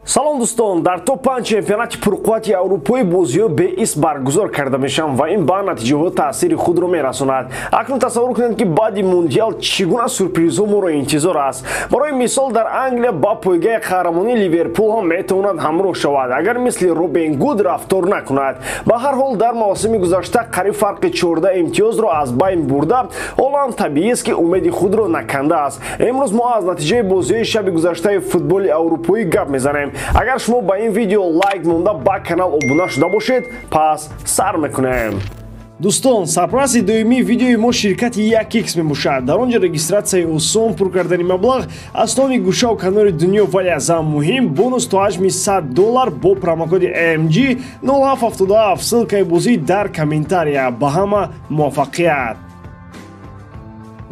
салом дӯстон, дар топ-5 чемпионати пурқуввати аврупои бозиҳо беис баргузор карда мешаванд ва ин ба натиҷаҳо таъсири худро мерасонад. Акнун тасаввур кунед ки баъди мундиал чӣ гуна сюрпризҳо моро интизор аст. Барои мисол, дар Англия ба пойгаи қаҳрамонии Ливерпулҳо метавонад ҳамроҳ шавад, агар мисли Робин Гуд рафтор накунад. Ба ҳар ҳол дар мавсими гузашта қариб фарқи 14 имтиёзро аз байн бурда, ҳолам табиист ки умеди худро накандааст. Имрӯз мо аз натиҷаи бозиҳои шаби гузаштаи футболи аврупоӣ гап мезанем. Агар шумо ба ин видео лайк монда ба канал обуна шуда бошед, пас сар мекунем. Дӯстон, сарпрази доимии видеои мо ширкати 1x мебошад. Дар он ҷо регистратсияи осон, пур кардани маблағ аз тамоми гӯшаву канори дунё, вале аз ҳам муҳим бонус то ҳаҷми $100 бо промокоди AMG 0777. ссилкаи бозӣ дар комментария. Ба ҳама муваффақият.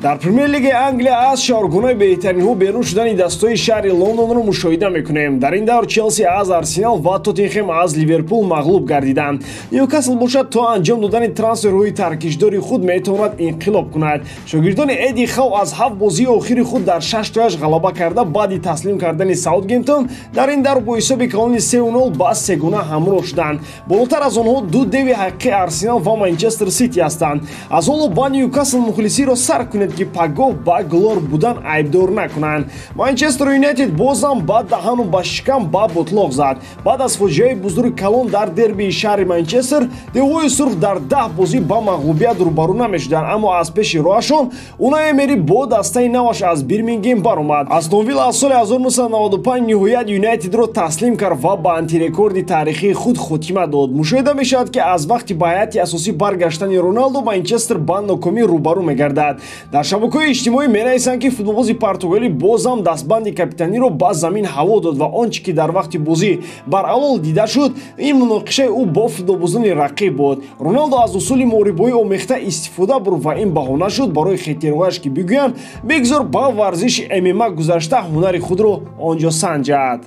дар премер лигаи Англия аз шаҳргонаи беҳтаринҳо берун шудани дастаҳои шаҳри Лондонро мушоҳида мекунем. Дар ин давр Челси аз Арсенал ва Тоттенхем аз Ливерпул мағлуб гардиданд. Ньюкасл бошад то анҷом додани трансферҳои таркишдори худ метавонад инқилоб кунад. Шогирдони Эди Хау аз 7 бозии охири худ дар 6-8 ғалаба карда баъди таслим кардани Саутгемптон дар ин давр бо ҳисоби калони 3-0 ба сегона ҳамроҳ шуданд. Болотар аз онҳо ду деви ҳақиқии Арсенал ва Манчестер Сити ҳастанд. аз ҳоло ба Ньюкасл мухлисиро сар кунед ки пагоҳ ба глор будан айбдор накунанд. Манчестер Юнайтед бозам ба даҳану ба шикам ба ботлоқ зад. Баъд аз фоҷиаи бузурги калон дар дербии шаҳри Манчестер, девҳои сурх дар 10 бозӣ ба мағлубият рӯбарӯ намешуданд, аммо аз пеши роҳашон Унай Эмери бо дастаи наваш аз Бирмингем баромад. Астон Вилла аз соли 1995 ниҳоят Юнайтедро таслим кард ва ба антирекорди таърихии худ хотима дод. Мушоҳида мешавад ки аз вақти ба ҳайати асосӣ баргаштани Роналдо Манчестер ба нокомӣ рӯбарӯ мегардад. Дар шабакаҳои иҷтимоӣ менависанд ки футболбози португалӣ бозам дастбанди капитаниро ба замин ҳаво дод ва он чӣ ки дар вақти бозӣ бар алол дида шуд, ин муноқишаи ӯ бо футболбозони рақиб буд. Роналдо аз усули муорибоӣ омехта истифода бурд ва ин баҳона шуд барои хетирояш ки бигӯянд бигзор ба варзиши ММА гузашта ҳунари худро он ҷо санҷад.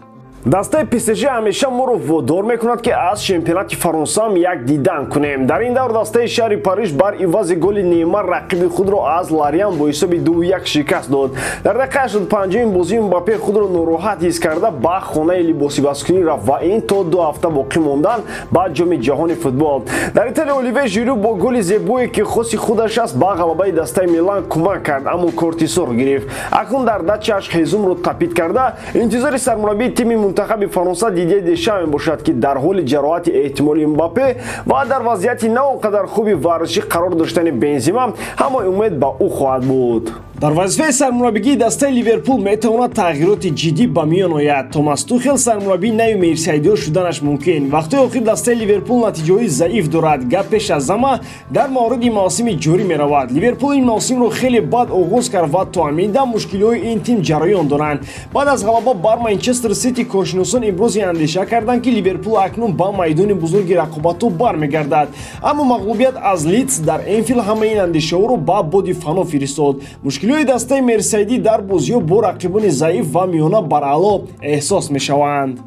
Дастаи ПСЖ ҳамеша моро водор мекунад ки аз чемпионати Фаронсаам як дидан кунем. Дар ин давр дастаи шаҳри Париж бар ивази голи Неймар рақиби худро аз Лориан бо ҳисоби 2-1 шикаст дод. Дар дақиқаи 85 бозӣ Мбаппе худро нороҳат ҳис карда ба хонаи либосибазкунӣ рафт ва ин то 2 ҳафта боқӣ мондан ба ҷоми ҷаҳони футбол. Дар Италия Оливер Жиру бо голи зебое ки хоси худаш аст ба ғалабаи дастаи Милан кӯмак кард, аммо кортисор гирифт. Акнун дар дачааш ҳезумро тапид карда, интизори сармураббии тими منتخب فرانسه دیدی دشام باشد که در حال جراحت احتمالی مباپه و در وضعیتی نه آنقدر خوبی ورزشی قرار داشتن بنزیما همه امید با او خواهد بود. дар вазифаи сармураббигии дастаи Ливерпул метавонад тағйироти ҷиддӣ ба миён ояд. Томас Тухел сармураббии нави Мерсайдиҳо шуданаш мумкин. Вақтҳои охир дастаи Ливерпул натиҷаҳои заиф дорад. Гап пеш аз ҳама дар мавриди мавсими ҷорӣ меравад. Ливерпул ин мавсимро хеле бад оғоз кард ва то амида мушкилиҳои ин тим ҷараён доранд. Баъд аз ғалаба бар Манчестер Сити кошиносон имрӯз андеша карданд ки Ливерпул акнун ба майдони бузурги рақобатҳо бармегардад. Аммо мағлубият аз Лидс дар Энфилд ҳама ин андешаҳоро ба боди фано фиристод. Мушкилиҳои дастаи Мерсайдӣ дар бозиҳо бо рақибони заиф ва миёна бар аъло эҳсос мешаванд.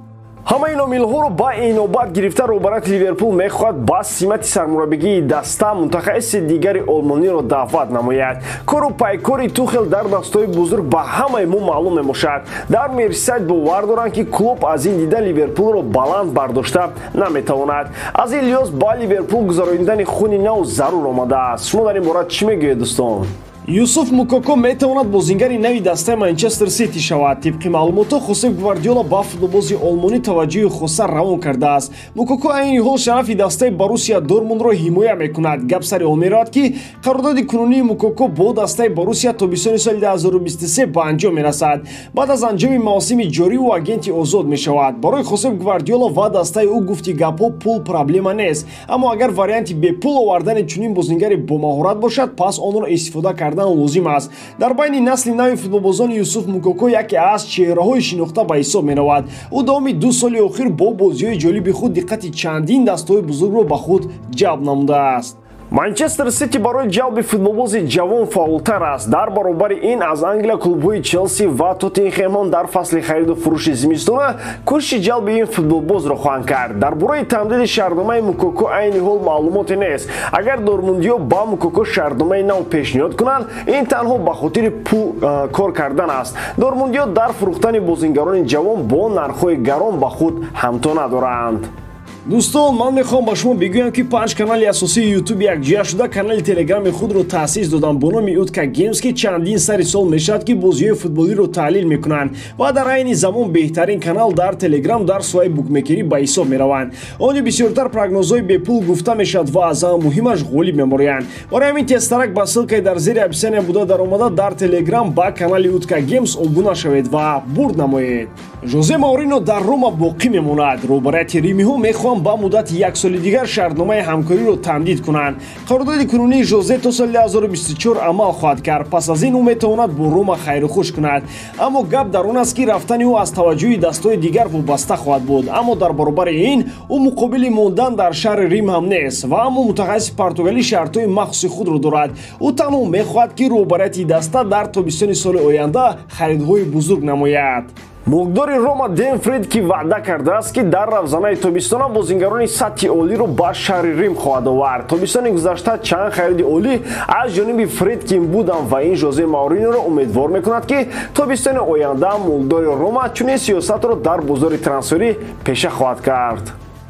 ҳамаи ин омилҳоро ба инобат гирифта роҳбарияти Ливерпул мехоҳад ба симати сармураббигии даста мутахассиси дигари олмониро даъват намояд. кору пайкори Тухел дар дастаҳои бузург ба ҳамаи мо маълум мебошад. дар Мерсайд бовар доранд ки клуб аз ин дида Ливерпулро баланд бардошта наметавонад. аз ин лиҳоз ба Ливерпул гузарондани хуни нав зарур омадааст. шумо дар ин бора чӣ мегӯед дӯстон? Юсуф Мукоко метавонад бозингари нави дастаи Манчестер Сити шавад. Тибқи маълумото Хосеп Гвардиола ба футболбози олмонӣ таваҷҷӯҳи хоса равон кардааст. Мукоко айни ҳол шарафи дастаи Борусия Дормундро ҳимоя мекунад. Гап сари он меравад ки қарордоди кунунии Мукоко бо дастаи Борусия тобистони соли 2023 ба анҷом мерасад. баъд аз анҷоми мавсими ҷорӣ ӯ агенти озод мешавад. барои Хосеп Гвардиола ва дастаи ӯ гуфти гапҳо пул проблема нест, аммо агар варианти бепул овардани чунин бозингари бомаҳорат бошад, пас онро истифода кардан лозим аст. дар байни насли нави футболбозони Юсуф Мукоко яке аз чеҳраҳои шинохта ба ҳисоб меравад. ӯ давоми 2 соли охир бо бозиҳои ҷолиби худ диққати чандин дастаҳои бузургро ба худ ҷалб намудааст. манчестер сити барои ҷалби футболбози ҷавон фаъолтар аст. дар баробари ин аз англия клубҳои челси ва тоттенхемон дар фасли хариду фурӯши зимистона кӯшиши ҷалби ин футболбозро хоҳанд кард. дар бораи тамдиди шартномаи мукоко айни ҳол маълумоте нест. агар дормундиҳо ба мукоко шартномаи нав пешниҳод кунанд, ин танҳо ба хотири пул кор кардан аст. дормундиҳо дар фурӯхтани бозингарони ҷавон бо нархҳои гарон ба худ ҳамто надоранд. дӯстон, ман мехоҳам ба шумо бигӯям ки 5 канали асосии YouTube якҷоя шуда канали телеграми худро таъсис додам бо номи Утка Games ки чандин сари сол мешавад ки бозиҳои футболиро таҳлил мекунанд ва дар айни замон беҳтарин канал дар Telegram дар соҳаи букмекерӣ ба ҳисоб мераванд. онҷо бисёртар прогнозҳои бепул гуфта мешавад ва аз ҳама муҳимаш ғолиб мемориянд. барои ҳамин тезтарак ба ссилкаи дар зери описания буда даромада дар Telegram ба канали Утка Games обуна шавед ва бурд намоед. жозе Маурино дар Рома боқӣ мемонад. роҳбарияти римиҳо мехоҳанд ба муддати 1 соли дигар шартномаи ҳамкориро тамдид кунанд. қарордоди кунунии жозе то соли 2024 амал хоҳад кард. пас аз ин ӯ метавонад бо Рома хайрухуш кунад. аммо гап дар он аст ки рафтани ӯ аз таваҷҷӯҳи дастҳои дигар вобаста хоҳад буд. аммо дар баробари ин ӯ муқобили мондан дар шаҳри Рим ҳам нест ва аммо мутахассиси португалӣ шартҳои махсуси худро дорад. ӯ танҳо мехоҳад ки роҳбарияти даста дар тобистони соли оянда харидҳои бузург намояд. мулкдори Рома Дэн Фредки ваъда кардааст ки дар равзанаи тобистона бозингарони сатҳи олиро ба шаҳри Рим хоҳад овард. тобистони гузашта чанд хариди олӣ аз ҷониби Фредкин буданд ва ин жозе Мауриноро умедвор мекунад ки тобистони оянда мулкдори Рома чунин сиёсатро дар бозори трансферӣ пеша хоҳад кард.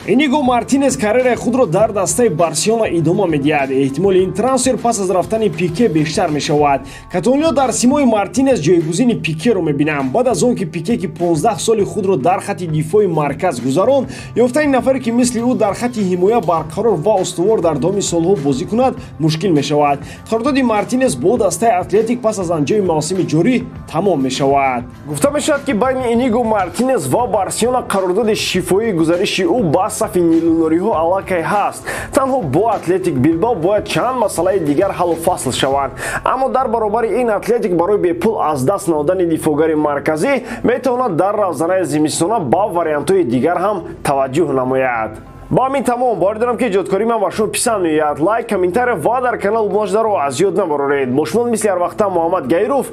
Иниго Мартинес карьераи худро дар дастаи Барселона идома медиҳад. эҳтимоли ин трансфер пас аз рафтани Пике бештар мешавад. каталониё дар симои Мартинес ҷойгузини Пикеро мебинанд. баъд аз он ки Пике ки 15 соли худро дар хати дифои марказ гузарон, ёфтани нафаре ки мисли ӯ дар хати ҳимоя барқарор ва устувор дар давоми солҳо бозӣ кунад мушкил мешавад. қарордоди Мартинес бо дастаи Атлетик пас аз анҷоми мавсими ҷорӣ тамом мешавад. гуфта мешавад ки байни Иниго Мартинес ва Барселона қарордоди шифоии гузариши ӯ ба сафи нилунориҳо аллакай ҳаст. танҳо бо Атлетик Билбао бояд чанд масъалаи дигар ҳаллу фасл шаванд. аммо дар баробари ин Атлетик барои бепул аз даст намудани дифогари марказӣ метавонад дар равзанаи зимистона ба вариантҳои дигар ҳам таваҷҷӯҳ намояд. ба ҳамин тамом бори дорам ки иҷодкории ман ба шумо писанд меояд. лайк, комментария ва дар канал муошидаро аз ёд набароред. бо шумо мисли ҳар вақта Муҳаммад Гайров.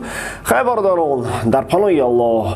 хай бародарон, дар паноҳи Аллоҳ.